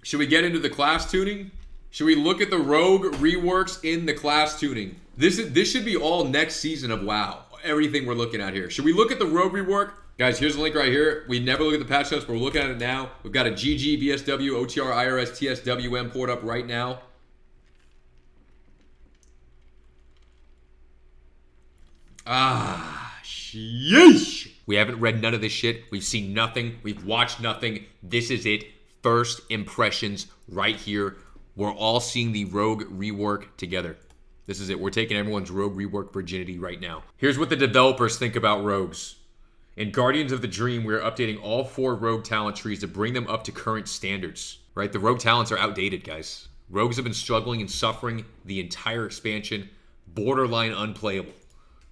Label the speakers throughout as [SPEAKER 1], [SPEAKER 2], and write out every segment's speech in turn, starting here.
[SPEAKER 1] Should we get into the class tuning? Should we look at the rogue reworks in the class tuning? This should be all next season of WoW. Everything we're looking at here. Should we look at the rogue rework? Guys, here's the link right here. We never look at the patch notes, but we're looking at it now. We've got a GG, VSW, OTR, IRS, TSWM port up right now. Ah, sheesh. We haven't read none of this shit. We've seen nothing. We've watched nothing. This is it. First impressions right here. We're all seeing the rogue rework together. This is it. We're taking everyone's rogue rework virginity right now. Here's what the developers think about rogues. In Guardians of the Dream, we're updating all 4 rogue talent trees to bring them up to current standards. Right? The rogue talents are outdated, guys. Rogues have been struggling and suffering the entire expansion. Borderline unplayable.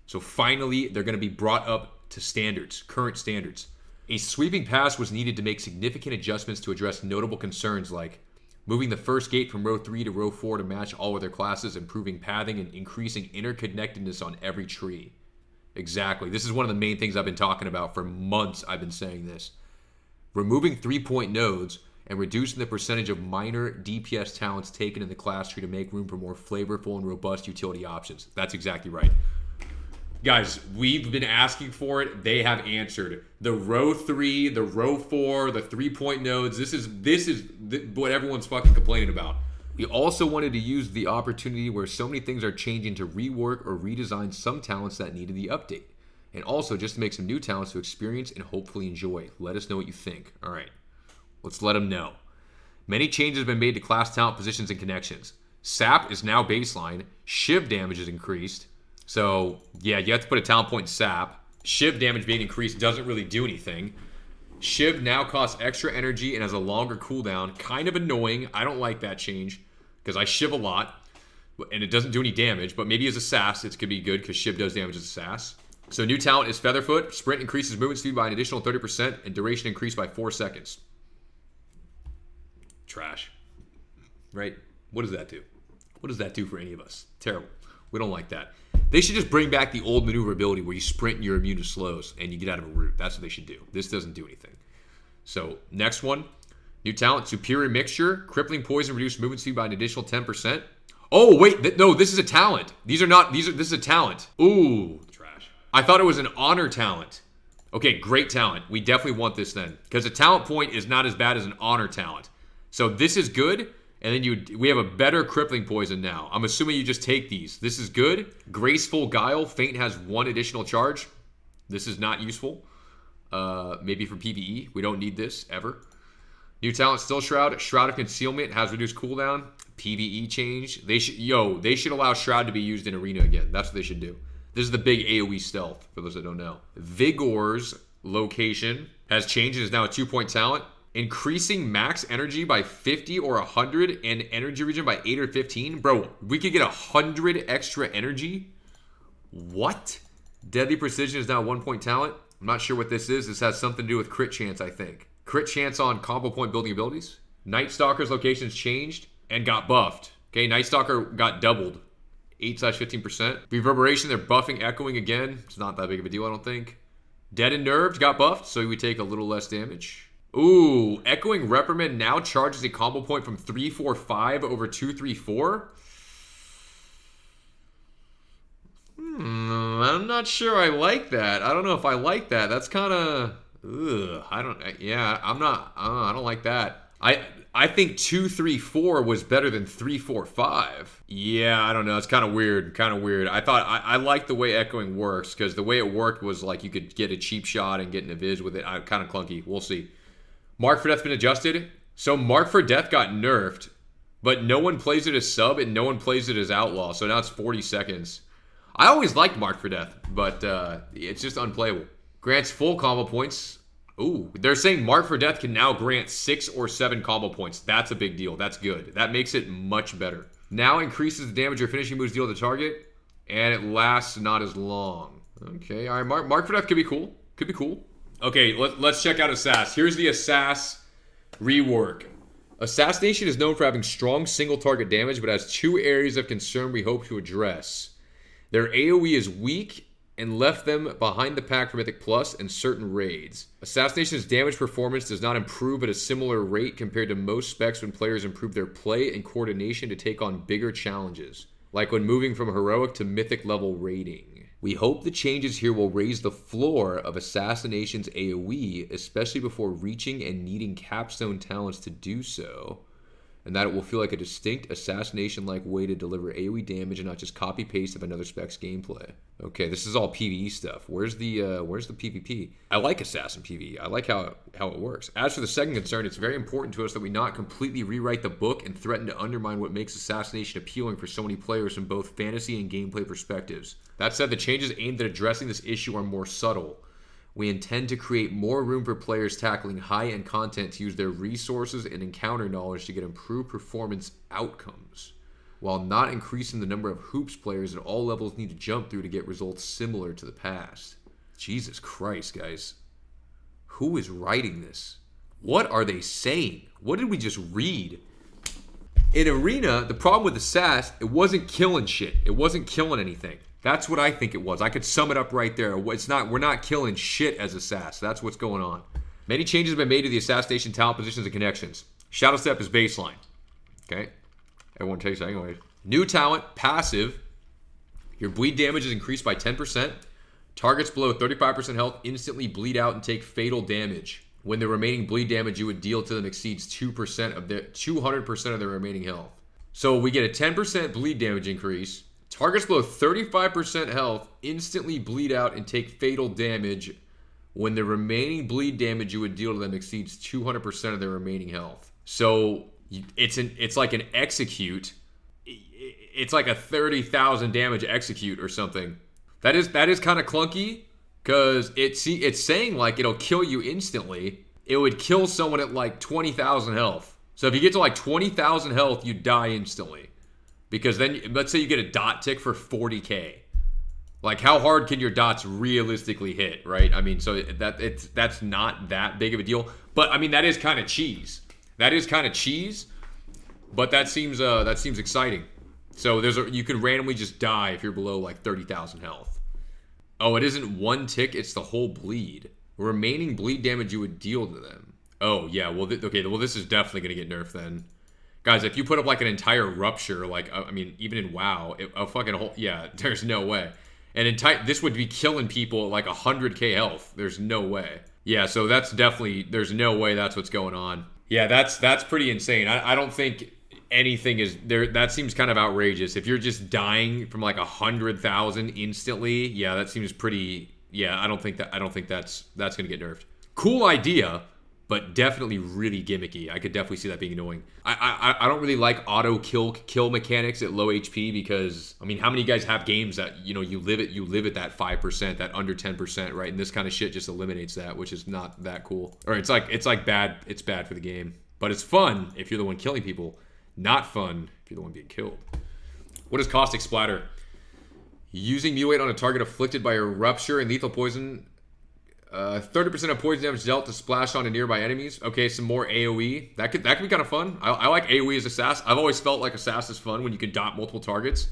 [SPEAKER 1] So finally, they're going to be brought up to standards, current standards. A sweeping pass was needed to make significant adjustments to address notable concerns like moving the first gate from row 3 to row 4 to match all other classes, improving pathing, and increasing interconnectedness on every tree. Exactly. This is one of the main things I've been talking about for months. I've been saying this. Removing 3-point nodes and reducing the percentage of minor DPS talents taken in the class tree to make room for more flavorful and robust utility options. That's exactly right. Guys, we've been asking for it. They have answered. The row 3, the row 4, the 3-point nodes. This is what everyone's fucking complaining about. We also wanted to use the opportunity where so many things are changing to rework or redesign some talents that needed the update. And also just to make some new talents to experience and hopefully enjoy. Let us know what you think. All right, let's let them know. Many changes have been made to class talent positions and connections. Sap is now baseline. Shiv damage is increased. So, yeah, you have to put a talent point in Sap. Shiv damage being increased doesn't really do anything. Shiv now costs extra energy and has a longer cooldown. Kind of annoying. I don't like that change because I Shiv a lot and it doesn't do any damage. But maybe as a Sass, it could be good because Shiv does damage as a Sass. So new talent is Featherfoot. Sprint increases movement speed by an additional 30% and duration increased by 4 seconds. Trash. Right? What does that do? What does that do for any of us? Terrible. We don't like that. They should just bring back the old maneuverability where you sprint and you're immune to slows and you get out of a route. That's what they should do. This doesn't do anything. So, next one. New talent, Superior Mixture. Crippling Poison, reduced movement speed by an additional 10%. Oh, wait. No, this is a talent. This is a talent. Ooh. Trash. I thought it was an honor talent. Okay, great talent. We definitely want this then. Because a talent point is not as bad as an honor talent. So, this is good. And then we have a better crippling poison now. I'm assuming you just take these. This is good. Graceful Guile. Feint has 1 additional charge. This is not useful. Maybe for PvE. We don't need this ever. New talent, Still Shroud. Shroud of Concealment has reduced cooldown. PvE change. They should allow Shroud to be used in Arena again. That's what they should do. This is the big AoE stealth, for those that don't know. Vigor's location has changed. It is now a 2-point talent. Increasing max energy by 50 or 100 and energy regen by 8 or 15. Bro, we could get 100 extra energy? What? Deadly Precision is now a 1-point talent. I'm not sure what this is. This has something to do with crit chance, I think. Crit chance on combo point building abilities. Night Stalker's locations changed and got buffed. Okay, Night Stalker got doubled. 8/15%. Reverberation, they're buffing Echoing again. It's not that big of a deal, I don't think. Dead and Nerved got buffed, so we take a little less damage. Ooh, Echoing Reprimand now charges a combo point from 345 over 234. I'm not sure I like that. I don't know if I like that. That's kind of, I don't like that. I think 234 was better than 345. Yeah, I don't know. It's kind of weird. I thought I like the way Echoing works because the way it worked was like you could get a cheap shot and get an Aviz with it. Kind of clunky. We'll see. Mark for Death's been adjusted. So Mark for Death got nerfed, but no one plays it as sub and no one plays it as outlaw. So now it's 40 seconds. I always liked Mark for Death, but it's just unplayable. Grants full combo points. Ooh, they're saying Mark for Death can now grant 6 or 7 combo points. That's a big deal. That's good. That makes it much better. Now increases the damage your finishing moves deal to the target, and it lasts not as long. Okay, all right, Mark for Death could be cool. Could be cool. Okay, let's check out Assass. Here's the Assass rework. Assassination is known for having strong single target damage, but has 2 areas of concern we hope to address. Their AoE is weak, and left them behind the pack for Mythic Plus and certain raids. Assassination's damage performance does not improve at a similar rate compared to most specs when players improve their play and coordination to take on bigger challenges, like when moving from heroic to mythic level raiding. We hope the changes here will raise the floor of Assassination's AoE, especially before reaching and needing capstone talents to do so, and that it will feel like a distinct Assassination-like way to deliver AoE damage and not just copy-paste of another spec's gameplay. Okay, this is all PvE stuff. Where's the PvP? I like Assassin PvE. I like how it works. As for the second concern, it's very important to us that we not completely rewrite the book and threaten to undermine what makes Assassination appealing for so many players from both fantasy and gameplay perspectives. That said, the changes aimed at addressing this issue are more subtle. We intend to create more room for players tackling high-end content to use their resources and encounter knowledge to get improved performance outcomes, while not increasing the number of hoops players at all levels need to jump through to get results similar to the past. Jesus Christ, guys. Who is writing this? What are they saying? What did we just read? In Arena, the problem with the SAS, it wasn't killing shit. It wasn't killing anything. That's what I think it was. I could sum it up right there. We're not killing shit as a SAS. That's what's going on. Many changes have been made to the Assassination talent positions and connections. Shadow Step is baseline. Okay? Everyone takes that anyway. New talent, passive. Your bleed damage is increased by 10%. Targets below 35% health instantly bleed out and take fatal damage when the remaining bleed damage you would deal to them exceeds 2% of their 200% of their remaining health. So we get a 10% bleed damage increase. Targets below 35% health instantly bleed out and take fatal damage when the remaining bleed damage you would deal to them exceeds 200% of their remaining health. So it's like an execute. It's like a 30,000 damage execute or something. That is kind of clunky because it's saying like it'll kill you instantly. It would kill someone at like 20,000 health. So if you get to like 20,000 health, you die instantly. Because then, let's say you get a dot tick for 40k. Like, how hard can your dots realistically hit, right? I mean, so that's not that big of a deal. But, I mean, that is kind of cheese. That is kind of cheese, but that seems exciting. So you can randomly just die if you're below, like, 30,000 health. Oh, it isn't one tick, it's the whole bleed. Remaining bleed damage you would deal to them. Oh, yeah, well, this is definitely going to get nerfed then. Guys, if you put up like an entire rupture, like, I mean, even in WoW, a fucking whole, yeah, there's no way. And this would be killing people at like 100k health. There's no way. Yeah, so that's definitely, there's no way that's what's going on. Yeah, that's pretty insane. I don't think anything is there. That seems kind of outrageous. If you're just dying from like 100,000 instantly, yeah, that seems pretty, yeah, I don't think that's going to get nerfed. Cool idea. But definitely really gimmicky. I could definitely see that being annoying. I don't really like auto kill mechanics at low HP because, I mean, how many guys have games that, you know, you live at that 5%, that under 10%, right? And this kind of shit just eliminates that, which is not that cool. Or it's bad for the game. But it's fun if you're the one killing people. Not fun if you're the one being killed. What is Caustic Splatter? Using Mutate on a target afflicted by a rupture and lethal poison. 30% of poison damage dealt to splash onto nearby enemies. Okay, some more AoE. That could be kind of fun. I like AoE as Assass. I've always felt like Assass is fun when you can dot multiple targets.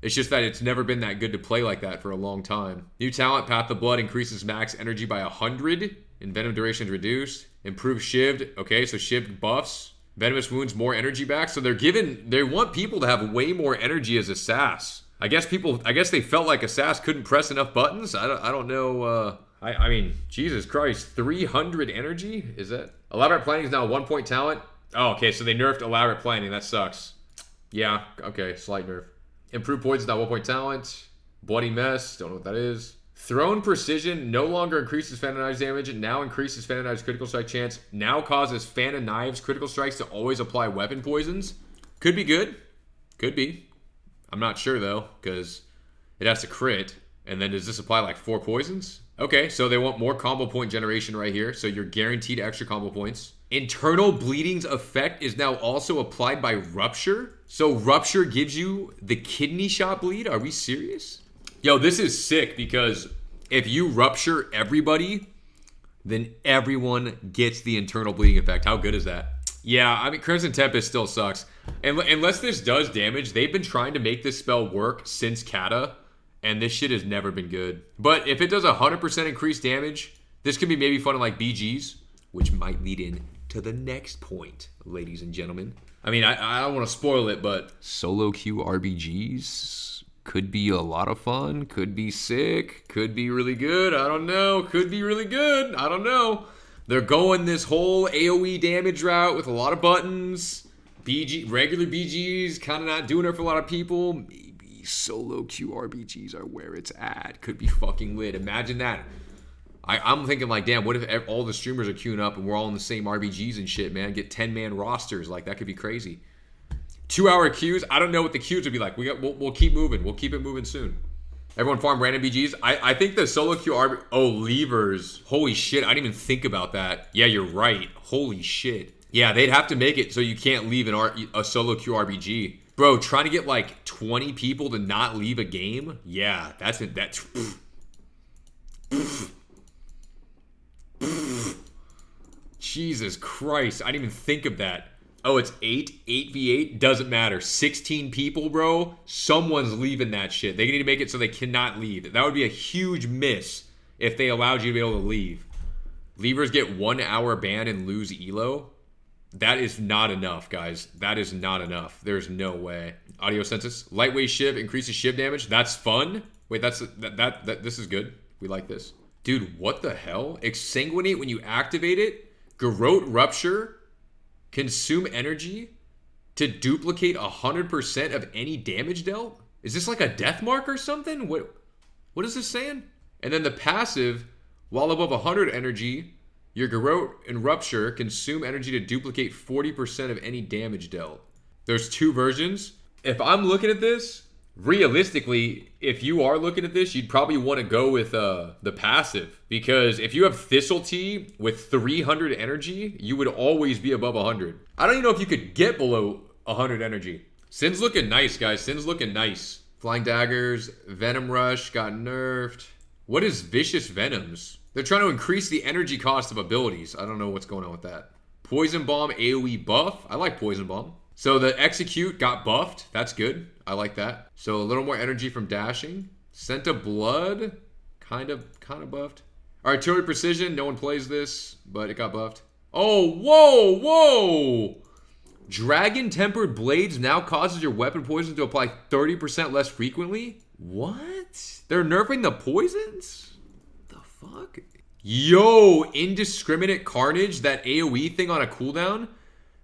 [SPEAKER 1] It's just that it's never been that good to play like that for a long time. New talent, Path of Blood, increases max energy by 100. And Venom duration is reduced. Improves Shivved. Okay, so Shivved buffs. Venomous Wounds, more energy back. So they want people to have way more energy as Assass. I guess they felt like Assass couldn't press enough buttons. I don't know. I mean, Jesus Christ, 300 energy? Is that? Elaborate Planning is now a 1-point talent. Oh, okay, so they nerfed Elaborate Planning. That sucks. Yeah, okay, slight nerf. Improved Poison is now 1-point talent. Bloody Mess, don't know what that is. Thrown Precision no longer increases Fan of Knives damage. It now increases Fan of Knives critical strike chance. Now causes Fan of Knives critical strikes to always apply weapon poisons. Could be good. Could be. I'm not sure, though, because it has to crit. And then does this apply like 4 poisons? Okay, so they want more combo point generation right here. So you're guaranteed extra combo points. Internal Bleeding's effect is now also applied by Rupture. So Rupture gives you the kidney shot bleed? Are we serious? Yo, this is sick because if you Rupture everybody, then everyone gets the internal bleeding effect. How good is that? Yeah, I mean, Crimson Tempest still sucks. And unless this does damage, they've been trying to make this spell work since Kata. And this shit has never been good. But if it does 100% increased damage, this could be maybe fun in like BGs, which might lead in to the next point, ladies and gentlemen. I mean, I don't want to spoil it, but solo queue RBGs could be a lot of fun, could be sick, could be really good. I don't know. Could be really good. I don't know. They're going this whole AoE damage route with a lot of buttons. Regular BGs kind of not doing it for a lot of people. Maybe solo queue RBGs are where it's at. Could be fucking lit. Imagine that. I'm thinking like, damn, what if all the streamers are queuing up and we're all in the same RBGs and shit, man? Get 10-man rosters. Like, that could be crazy. 2-hour queues. I don't know what the queues would be like. We'll keep moving. We'll keep it moving soon. Everyone farm random BGs. I think the solo queue RB... Oh, levers. Holy shit. I didn't even think about that. Yeah, you're right. Holy shit. Yeah, they'd have to make it so you can't leave a solo queue RBG. Bro, trying to get like 20 people to not leave a game? Yeah, that's it. That's... Jesus Christ, I didn't even think of that. Oh, it's 8v8, doesn't matter. 16 people, bro, someone's leaving that shit. They need to make it so they cannot leave. That would be a huge miss if they allowed you to be able to leave. Leavers get 1 hour ban and lose elo. That is not enough, guys. That is not enough. There's no way. Audio census, lightweight shiv increases shiv damage. That's fun. Wait, this is good. We like this. Dude, what the hell? Exsanguinate when you activate it. Garrote Rupture. Consume energy to duplicate 100% of any damage dealt? Is this like a death mark or something? What is this saying? And then the passive, while above 100 energy, your Garrote and Rupture consume energy to duplicate 40% of any damage dealt. There's 2 versions. If I'm looking at this, realistically, if you are looking at this, you'd probably want to go with the passive, because if you have Thistletey with 300 energy, you would always be above 100. I don't even know if you could get below 100 energy. Sin's looking nice, guys. Sin's looking nice. Flying Daggers, Venom Rush got nerfed. What is Vicious Venoms? They're trying to increase the energy cost of abilities. I don't know what's going on with that. Poison Bomb AoE buff. I like Poison Bomb. So the Execute got buffed. That's good. I like that. So a little more energy from dashing. Scent of Blood, kind of buffed. Artillery Precision, no one plays this, but it got buffed. Oh, whoa! Dragon Tempered Blades now causes your weapon poison to apply 30% less frequently? What? They're nerfing the poisons? The fuck? Yo, Indiscriminate Carnage, that AoE thing on a cooldown,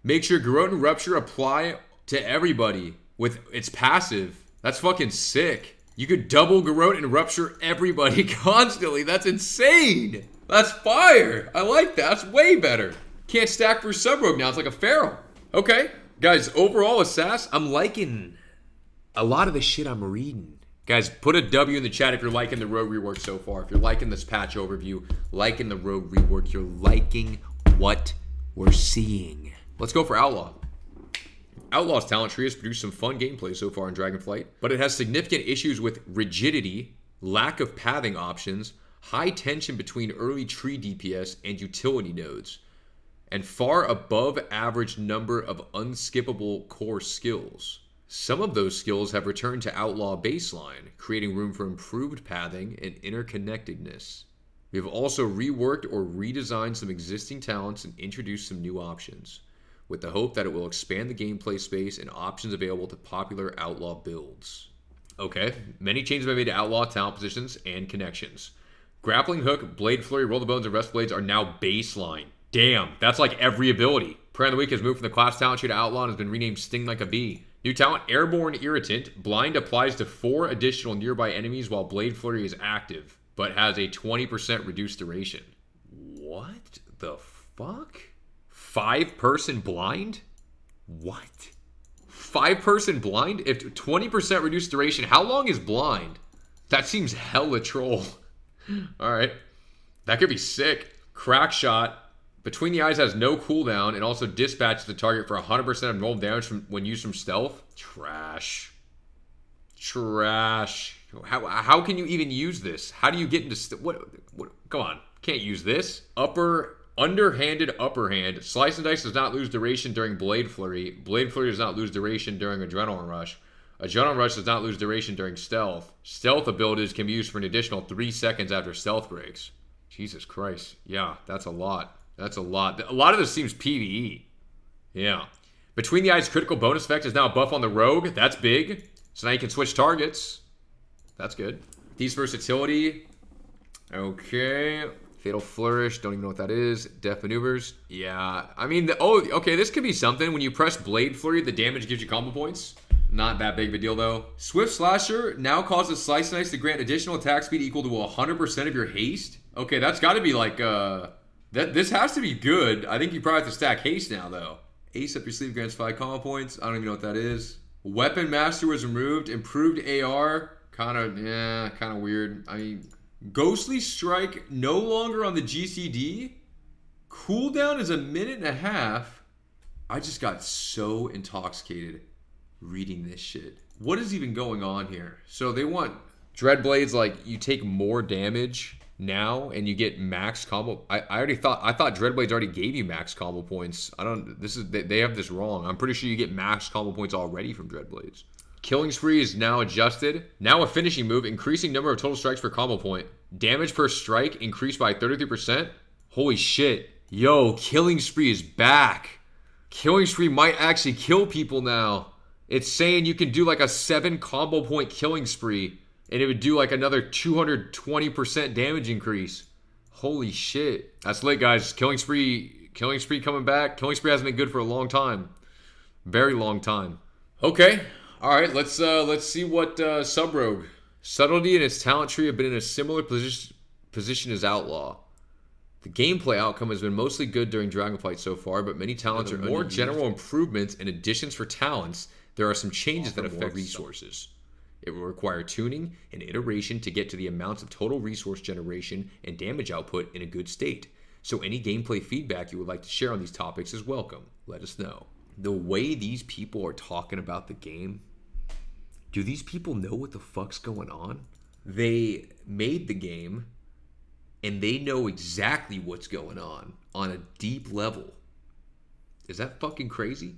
[SPEAKER 1] makes your Garrote and Rupture apply to everybody with its passive. That's fucking sick. You could double Garrote and Rupture everybody constantly. That's insane. That's fire. I like that. That's way better. Can't stack for Sub-Rogue now. It's like a Pharaoh. Okay. Guys, overall, Assass, I'm liking a lot of the shit I'm reading. Guys, put a W in the chat if you're liking the Rogue rework so far. If you're liking this patch overview, liking the Rogue rework, you're liking what we're seeing. Let's go for Outlaw. Outlaw's talent tree has produced some fun gameplay so far in Dragonflight, but it has significant issues with rigidity, lack of pathing options, high tension between early tree DPS and utility nodes, and far above average number of unskippable core skills. Some of those skills have returned to Outlaw baseline, creating room for improved pathing and interconnectedness. We have also reworked or redesigned some existing talents and introduced some new options, with the hope that it will expand the gameplay space and options available to popular Outlaw builds. Okay, many changes have been made to Outlaw talent positions and connections. Grappling Hook, Blade Flurry, Roll the Bones, and Rest Blades are now baseline. Damn, that's like every ability. Prayer of the Week has moved from the class talent tree to Outlaw and has been renamed Sting Like a Bee. New talent, Airborne Irritant. Blind applies to 4 additional nearby enemies while Blade Flurry is active, but has a 20% reduced duration. What the fuck? 5-person blind? What? 5-person blind? If 20% reduced duration, how long is blind? That seems hella troll. Alright. That could be sick. Crack Shot. Between the Eyes has no cooldown and also dispatches the target for 100% of normal damage when used from stealth. Trash. How can you even use this? How do you get into... What? Come on. Can't use this. Underhanded upper hand. Slice and Dice does not lose duration during Blade Flurry. Blade Flurry does not lose duration during Adrenaline Rush. Adrenaline Rush does not lose duration during stealth. Stealth abilities can be used for an additional 3 seconds after stealth breaks. Jesus Christ. Yeah, that's a lot. That's a lot. A lot of this seems PvE. Yeah. Between the Eyes critical bonus effect is now a buff on the Rogue. That's big. So now you can switch targets. That's good. Thieves Versatility. Okay. Fatal Flourish. Don't even know what that is. Death Maneuvers. Yeah. I mean, okay, this could be something. When you press Blade Flurry, the damage gives you combo points. Not that big of a deal, though. Swift Slasher now causes Slice and Dice to grant additional attack speed equal to 100% of your haste. Okay, that's got to be like, this has to be good. I think you probably have to stack haste now, though. Ace up your sleeve grants 5 combo points. I don't even know what that is. Weapon Master was removed. Improved AR. Kind of weird. I mean, Ghostly Strike no longer on the GCD. Cooldown is a minute and a half. I just got so intoxicated reading this shit. What is even going on here? So they want Dreadblades, like, you take more damage now and you get max combo. I thought Dreadblades already gave you max combo points. They have this wrong. I'm pretty sure you get max combo points already from Dreadblades. Killing Spree is now adjusted. Now a finishing move, increasing number of total strikes per combo point. Damage per strike increased by 33%. Holy shit. Yo, Killing Spree is back. Killing Spree might actually kill people now. It's saying you can do like a 7 combo point Killing Spree, and it would do like another 220% damage increase. Holy shit. That's lit, guys. Killing Spree coming back. Killing Spree hasn't been good for a long time. Very long time. Okay. All right, let's see what Sub-Rogue. Subtlety and its talent tree have been in a similar position as Outlaw. The gameplay outcome has been mostly good during Dragonflight so far, but many talents are more general improvements and additions for talents. There are some changes that affect resources. It will require tuning and iteration to get to the amounts of total resource generation and damage output in a good state. So any gameplay feedback you would like to share on these topics is welcome. Let us know. The way these people are talking about the game, do these people know what the fuck's going on? They made the game and they know exactly what's going on a deep level. Is that fucking crazy?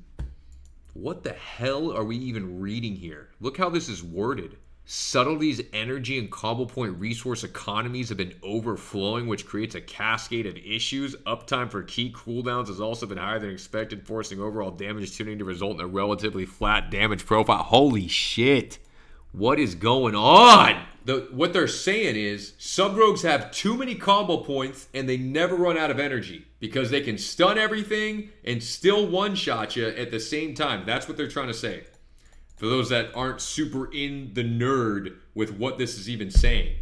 [SPEAKER 1] What the hell are we even reading here? Look how this is worded. Subtlety's energy and combo point resource economies have been overflowing, which creates a cascade of issues. Uptime for key cooldowns has also been higher than expected, forcing overall damage tuning to result in a relatively flat damage profile. Holy shit. What is going on? What they're saying is Sub-Rogues have too many combo points and they never run out of energy because they can stun everything and still one-shot you at the same time. That's what they're trying to say. For those that aren't super in the nerd with what this is even saying.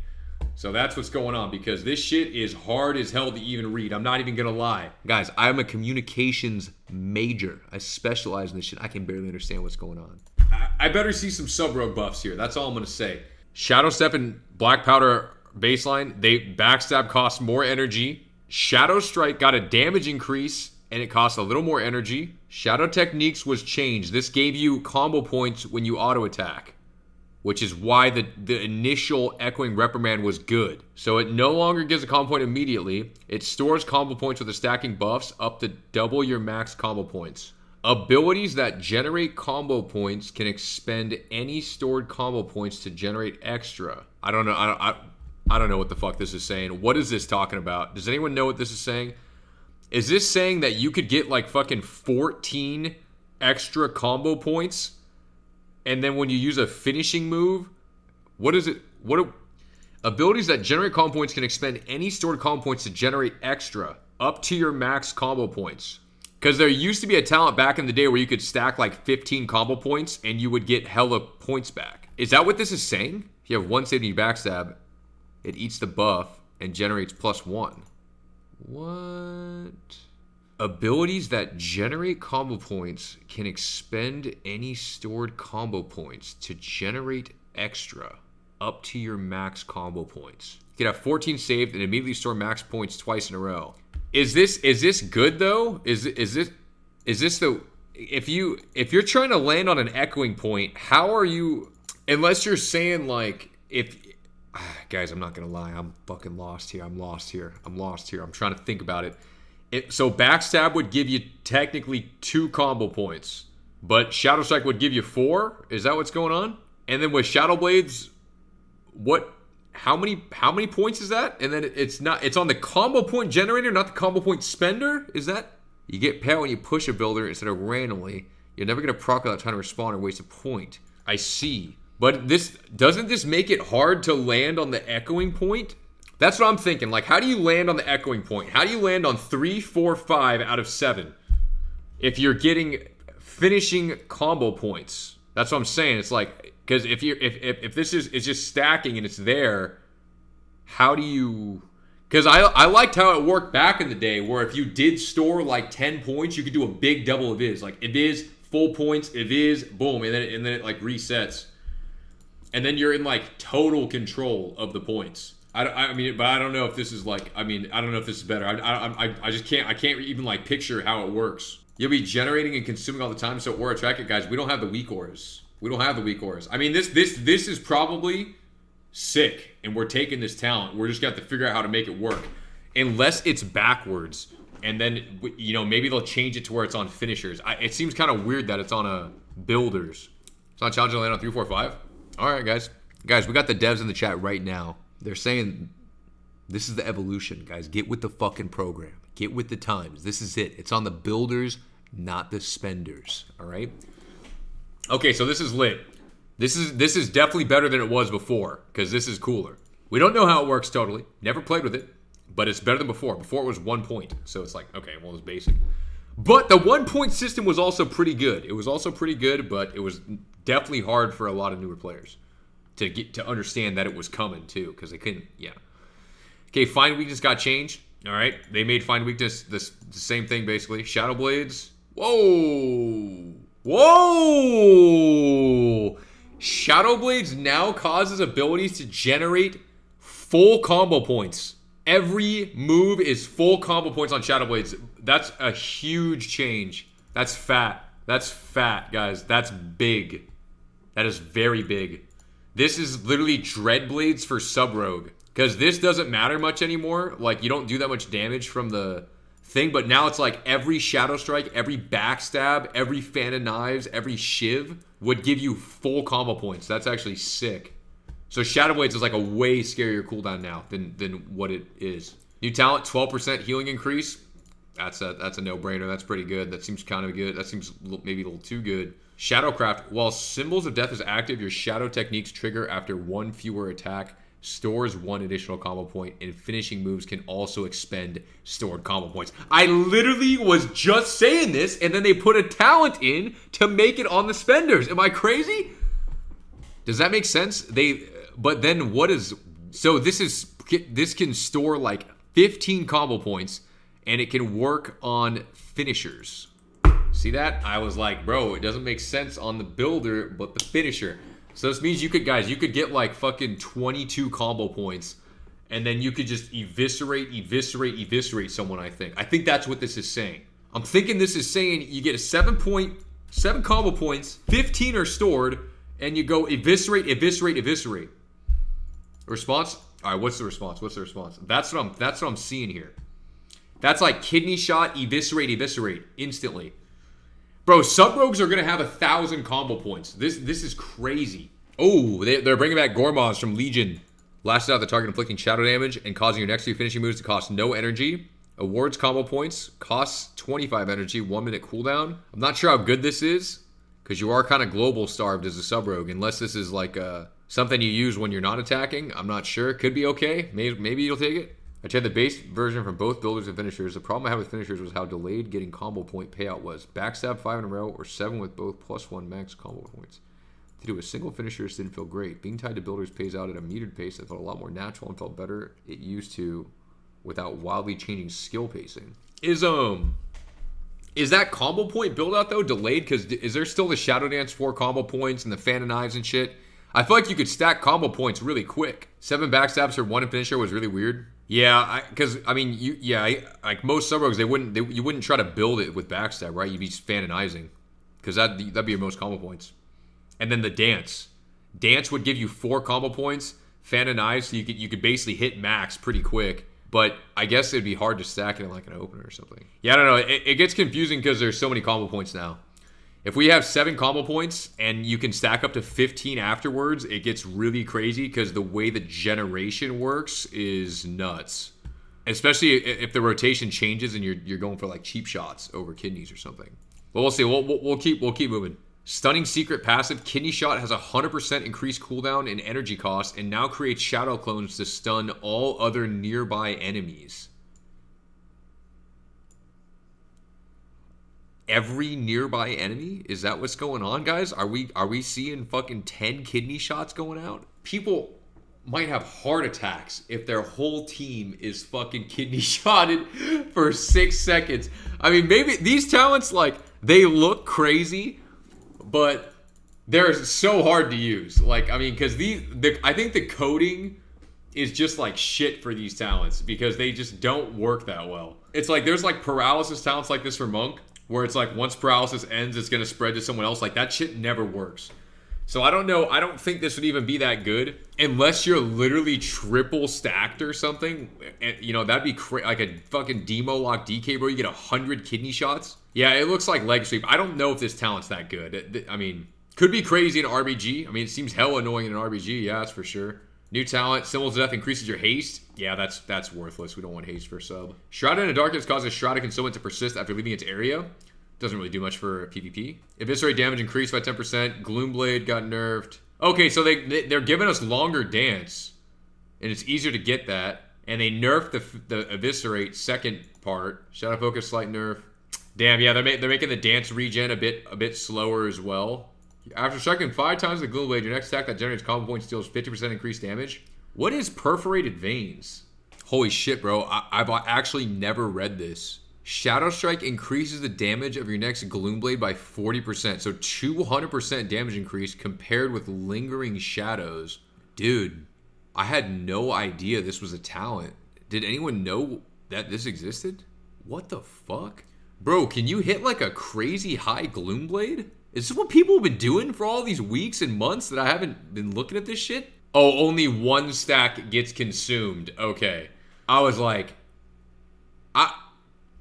[SPEAKER 1] So that's what's going on, because this shit is hard as hell to even read. I'm not even gonna lie. Guys, I'm a communications major. I specialize in this shit. I can barely understand what's going on. I better see some Sub-Rogue buffs here. That's all I'm gonna say. Shadow Step and Black Powder baseline, they backstab cost more energy. Shadow Strike got a damage increase and it costs a little more energy. Shadow Techniques was changed. This gave you combo points when you auto attack, which is why the initial Echoing Reprimand was good. So it no longer gives a combo point immediately. It stores combo points with the stacking buffs up to double your max combo points. Abilities that generate combo points can expend any stored combo points to generate extra. I don't know. I don't know what the fuck this is saying. What is this talking about? Does anyone know what this is saying? Is this saying that you could get like fucking 14 extra combo points, and then when you use a finishing move, what is it? Abilities that generate combo points can expend any stored combo points to generate extra up to your max combo points. Because there used to be a talent back in the day where you could stack like 15 combo points and you would get hella points back. Is that what this is saying? If you have 170 backstab, it eats the buff and generates +1. What? Abilities that generate combo points can expend any stored combo points to generate extra up to your max combo points. You can have 14 saved and immediately store max points twice in a row. Is this good though? Is this the if you're trying to land on an echoing point, how are you, unless you're saying like guys, I'm not gonna lie, I'm fucking lost here. I'm lost here. I'm trying to think about it. So backstab would give you technically 2 combo points. But Shadow Strike would give you 4. Is that what's going on? And then with Shadow Blades, what? How many points is that? And then it's on the combo point generator, not the combo point spender. Is that? You get payout when you push a builder instead of randomly. You're never gonna proc without trying to respond or waste a point. I see. But doesn't this make it hard to land on the echoing point? That's what I'm thinking. Like, how do you land on the echoing point? How do you land on 3, 4, 5 out of 7 if you're getting finishing combo points? That's what I'm saying. It's like, because if this is just stacking and it's there, how do you? Because I liked how it worked back in the day, where if you did store like 10 points, you could do a big double of is. Like, it is full points, it is boom, and then it like resets, and then you're in like total control of the points. I mean, but I don't know if this is like, I don't know if this is better. I just can't even like picture how it works. You'll be generating and consuming all the time, so aura track it, guys. We don't have the weak auras. We don't have the weak auras. I mean, this is probably sick, and we're taking this talent. We're just gonna have to figure out how to make it work, unless it's backwards, and then maybe they'll change it to where it's on finishers. It seems kind of weird that it's on a builders. It's not challenging to land on 3, 4, 5. All right, guys, we got the devs in the chat right now. They're saying this is the evolution, guys. Get with the fucking program. Get with the times. This is it. It's on the builders, not the spenders. All right. Okay, so this is lit. This is definitely better than it was before, because this is cooler. We don't know how it works totally. Never played with it, but it's better than before. Before it was 1 point, so it's like, okay, well, it's basic. But the 1 point system was also pretty good. It was also pretty good, but it was definitely hard for a lot of newer players to get to understand that it was coming too, because they couldn't. Yeah. Okay, find weakness got changed. All right, they made find weakness the same thing basically. Shadow Blades. Whoa. Shadow Blades now causes abilities to generate full combo points. Every move is full combo points on Shadow Blades. That's a huge change. That's fat. That's fat, guys. That's big. That is very big. This is literally Dread Blades for Sub-Rogue. Because this doesn't matter much anymore. Like, you don't do that much damage from the thing. But now it's like every Shadow Strike, every Backstab, every Fan of Knives, every Shiv would give you full combo points. That's actually sick. So Shadow Blades is like a way scarier cooldown now than what it is. New talent, 12% healing increase. That's a no-brainer. That's pretty good. That seems kind of good. That seems maybe a little too good. Shadowcraft. While Symbols of Death is active, your Shadow techniques trigger after 1 fewer attack, stores 1 additional combo point, and finishing moves can also expend stored combo points. I literally was just saying this, and then they put a talent in to make it on the spenders. Am I crazy? Does that make sense? But then what is... So this can store like 15 combo points, and it can work on finishers. See that? I was like, bro, it doesn't make sense on the builder, but the finisher. So this means you could get like fucking 22 combo points, and then you could just eviscerate someone, I think. I think that's what this is saying. I'm thinking this is saying you get a 7 combo points, 15 are stored, and you go eviscerate. Response? All right, what's the response? That's what I'm seeing here. That's like kidney shot, eviscerate instantly. Bro, sub-rogues are going to have 1,000 combo points. This is crazy. Oh, they're bringing back Gormaz from Legion. Lashes out the target, inflicting shadow damage and causing your next 2 finishing moves to cost no energy. Awards combo points, costs 25 energy, 1 minute cooldown. I'm not sure how good this is, because you are kind of global starved as a sub-rogue, unless this is like something you use when you're not attacking. I'm not sure. Could be okay. Maybe you'll take it. I tried the base version from both builders and finishers. The problem I had with finishers was how delayed getting combo point payout was. Backstab 5 in a row or 7 with both +1 max combo points. To do a single finisher just didn't feel great. Being tied to builders pays out at a metered pace that felt a lot more natural and felt better it used to without wildly changing skill pacing. Is that combo point build out though delayed? Because is there still the Shadow Dance 4 combo points and the Fan of Knives and shit? I feel like you could stack combo points really quick. 7 backstabs for 1 in finisher was really weird. Yeah, like most sub-rogues, you wouldn't try to build it with backstab, right? You'd be just Fan of Knivesing, because that'd be your most combo points. And then the dance would give you 4 combo points. Fan of Knives, so you could basically hit max pretty quick. But I guess it'd be hard to stack it in like an opener or something. Yeah, I don't know. It gets confusing because there's so many combo points now. If we have 7 combo points and you can stack up to 15 afterwards, it gets really crazy because the way the generation works is nuts. Especially if the rotation changes and you're going for like cheap shots over kidneys or something. But we'll see. We'll keep moving. Stunning secret passive. Kidney shot has 100% increased cooldown and energy cost and now creates shadow clones to stun all other nearby enemies. Every nearby enemy? Is that what's going on, guys? Are we seeing fucking 10 kidney shots going out? People might have heart attacks if their whole team is fucking kidney shotted for 6 seconds. I mean, maybe these talents, like, they look crazy, but they're so hard to use. Like, I mean, because I think the coding is just like shit for these talents because they just don't work that well. It's like there's like paralysis talents like this for Monk, where it's like once paralysis ends, it's going to spread to someone else. Like, that shit never works. So I don't know. I don't think this would even be that good unless you're literally triple stacked or something. And, you know, that'd be like a fucking demo lock DK, bro. You get 100 kidney shots. Yeah, it looks like leg sweep. I don't know if this talent's that good. I mean, could be crazy in RBG. I mean, it seems hella annoying in RBG. Yeah, that's for sure. New talent, Symbols of Death increases your haste. Yeah, that's worthless. We don't want haste for sub. Shrouded in the Darkness causes Shrouded Concealment to persist after leaving its area. Doesn't really do much for PvP. Eviscerate damage increased by 10%. Gloomblade got nerfed. Okay, so they're giving us longer dance. And it's easier to get that. And they nerfed the Eviscerate second part. Shadow Focus, slight nerf. Damn, yeah, they're making the dance regen a bit slower as well. After striking 5 times with the Gloomblade, your next attack that generates combo points deals 50% increased damage. What is Perforated Veins? Holy shit, bro. I've actually never read this. Shadow Strike increases the damage of your next Gloomblade by 40%. So 200% damage increase compared with Lingering Shadows. Dude, I had no idea this was a talent. Did anyone know that this existed? What the fuck? Bro, can you hit like a crazy high Gloomblade? Is this what people have been doing for all these weeks and months that I haven't been looking at this shit? Oh, only 1 stack gets consumed. Okay. I was like,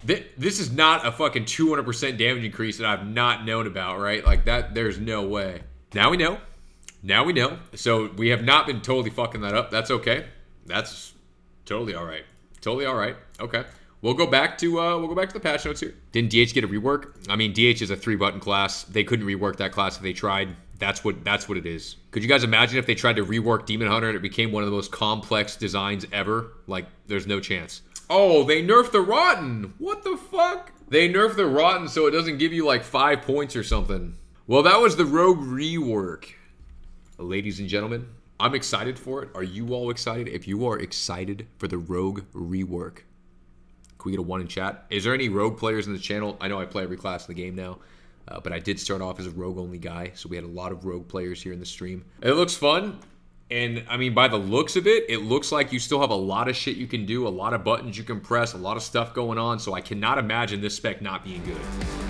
[SPEAKER 1] this is not a fucking 200% damage increase that I've not known about, right? Like that, there's no way. Now we know. Now we know. So we have not been totally fucking that up. That's okay. That's totally all right. Totally all right. Okay. We'll go back to the patch notes here. Didn't DH get a rework? I mean, DH is a 3-button class. They couldn't rework that class if they tried. That's what it is. Could you guys imagine if they tried to rework Demon Hunter and it became one of the most complex designs ever? Like, there's no chance. Oh, they nerfed the Rotten. What the fuck? They nerfed the Rotten so it doesn't give you like 5 points or something. Well, that was the Rogue rework. Ladies and gentlemen, I'm excited for it. Are you all excited? If you are excited for the Rogue rework, can we get a 1 in chat? Is there any Rogue players in the channel? I know I play every class in the game now, but I did start off as a Rogue only guy, so we had a lot of Rogue players here in the stream. It looks fun. And, I mean, by the looks of it, it looks like you still have a lot of shit you can do, a lot of buttons you can press, a lot of stuff going on. So I cannot imagine this spec not being good.